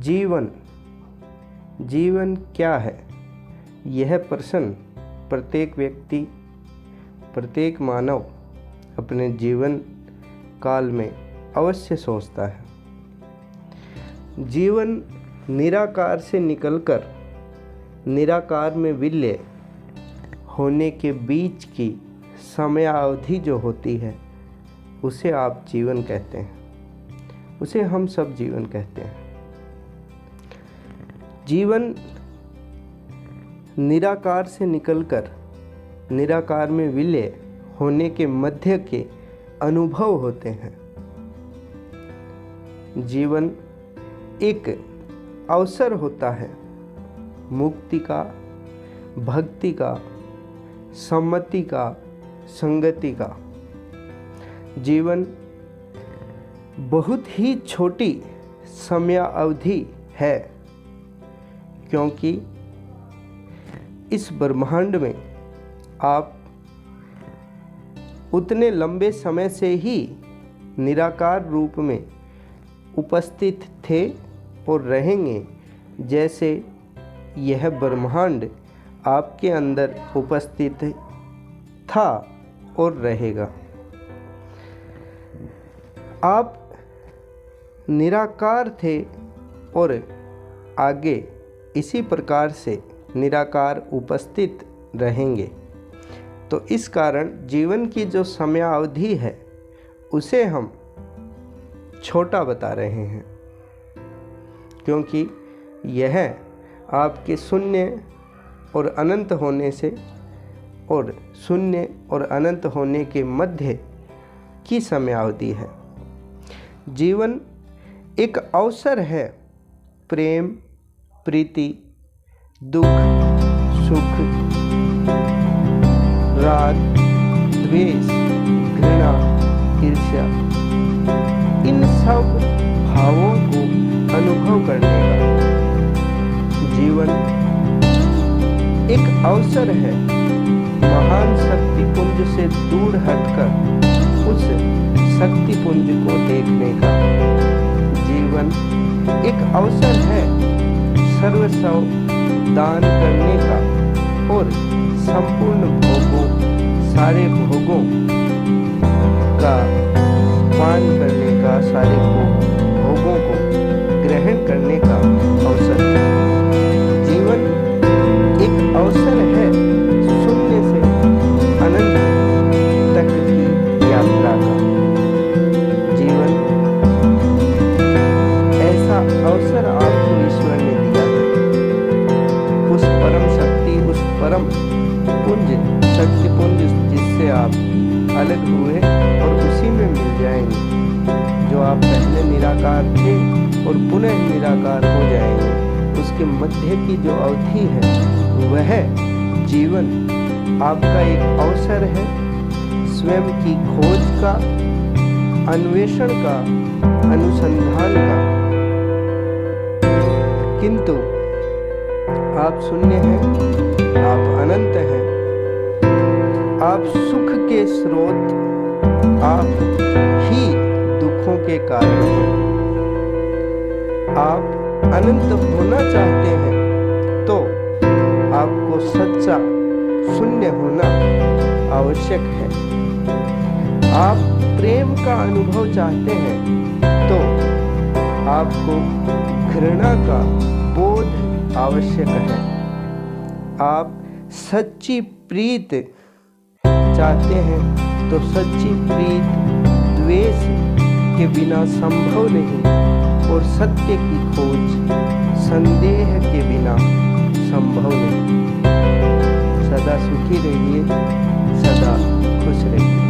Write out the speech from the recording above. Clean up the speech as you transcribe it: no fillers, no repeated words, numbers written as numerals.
जीवन जीवन क्या है? यह प्रश्न प्रत्येक व्यक्ति, प्रत्येक मानव अपने जीवन काल में अवश्य सोचता है। जीवन निराकार से निकलकर निराकार में विलय होने के बीच की समयावधि जो होती है उसे आप जीवन कहते हैं, उसे हम सब जीवन कहते हैं। जीवन निराकार से निकलकर निराकार में विलय होने के मध्य के अनुभव होते हैं। जीवन एक अवसर होता है मुक्ति का, भक्ति का, सम्मति का, संगति का। जीवन बहुत ही छोटी समयावधि है, क्योंकि इस ब्रह्मांड में आप उतने लंबे समय से ही निराकार रूप में उपस्थित थे और रहेंगे जैसे यह ब्रह्मांड आपके अंदर उपस्थित था और रहेगा। आप निराकार थे और आगे इसी प्रकार से निराकार उपस्थित रहेंगे। तो इस कारण जीवन की जो समयावधि है उसे हम छोटा बता रहे हैं, क्योंकि यह आपके शून्य और अनंत होने से और शून्य और अनंत होने के मध्य की समयावधि है। जीवन एक अवसर है प्रेम, प्रीति, दुख, सुख, राग, द्वेष, घृणा, ईर्ष्या, इन सब भावों को अनुभव करने का। जीवन एक अवसर है महान शक्ति पुंज से दूर हटकर उस शक्ति पुंज को देखने का। जीवन एक अवसर है सर्वस्व दान करने का और संपूर्ण भोगों, सारे भोगों का पान करने का, सारे भोगों को ग्रहण करने का अवसर है। जीवन एक अवसर है शून्य से अनंत तक की यात्रा का। जीवन ऐसा अवसर आपको ईश्वर ने दिया है। उस परम शक्ति, उस परम पुंज, शक्ति पुंज जिससे आप अलग हुए और उसी में मिल जाएंगे। जो आप पहले निराकार थे और पुनः निराकार हो जाएंगे, उसके मध्य की जो अवधि है वह जीवन आपका एक अवसर है स्वयं की खोज का, अन्वेषण का, अनुसंधान का। किंतु आप शून्य हैं, आप अनंत हैं, आप सुख के स्रोत, आप ही दुखों के कारण हैं। आप अनंत होना चाहते हैं तो आपको सच्चा शून्य होना आवश्यक है। आप प्रेम का अनुभव चाहते हैं तो आपको घृणा का बोध आवश्यक है। आप सच्ची प्रीत चाहते हैं तो सच्ची प्रीत द्वेष के बिना संभव नहीं, और सत्य की खोज संदेह के बिना संभव नहीं। सदा सुखी रहिए, सदा खुश रहिए।